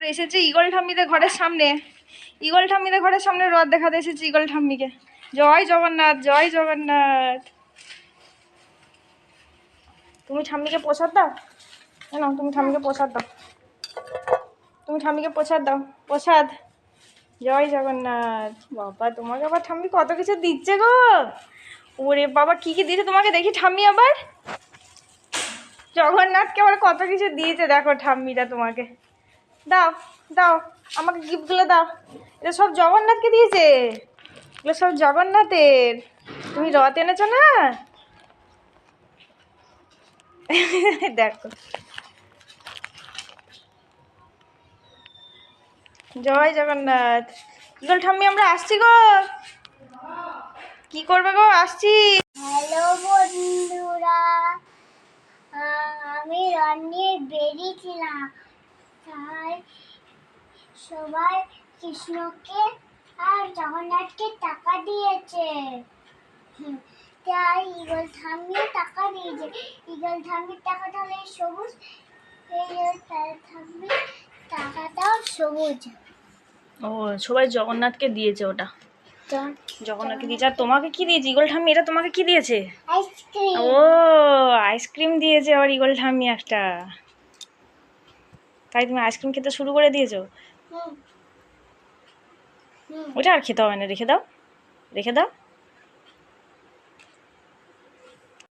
এসেছে ইগল ঠাম্মিদের ঘরের সামনে। ইগল ঠাম্মিদের ঘরের সামনে রথ দেখাতে এসেছে ইগল ঠাম্মিকে। জয় জগন্নাথ, জয় জগন্নাথ। তুমি ঠাম্মিকে প্রসাদ দাও না, তুমি ঠাম্মিকে প্রসাদ দাও, তুমি ঠাম্মিকে প্রসাদ দাও, প্রসাদ। জয় জগন্নাথ। বাবা তোমাকে আবার ঠাম্মি কত কিছু দিচ্ছে গো। ওরে বাবা কি কি দিয়েছে তোমাকে দেখি ঠাম্মি আবার। জগন্নাথকে আবার কত কিছু দিয়েছে দেখো ঠাম্মিটা তোমাকে। দাও দাও আমাকে গিফটগুলো দাও। এটা সব জগন্নাথকে দিয়েছে, এগুলো সব জগন্নাথের। তুমি রথ এনেছো না? দেখো জয় জগন্নাথ। ইগল ঠাম্মি আমরা আসছি গো। কি করবে গো? আসছি। হ্যালো বন্ধুরা, আমি রথ নিয়ে বেরিয়েছিলাম। তাই সবাই কৃষ্ণকে আর জগন্নাথকে টাকা দিয়েছে। তাই ইগল ঠাম্মিও টাকা দিয়েছে। ইগল ঠাম্মির টাকাটা হলো সবুজ, ইগল ঠাম্মির টাকাটাও সবুজ। ও সবাই জগন্নাথকে দিয়েছে ওটা। জগন্নাথকে দিয়েছে। আর তোমাকে কি দিয়েছে ইগল ঠাম্মি? এটা তোমাকে কি দিয়েছে? আইসক্রিম। ও আইসক্রিম দিয়েছে আবার ইগল ঠাম্মি একটা। তাই তুমি আইসক্রিম খেতে শুরু করে দিয়েছো? ওটা আর খেতে হবে না, রেখে দাও, রেখে দাও।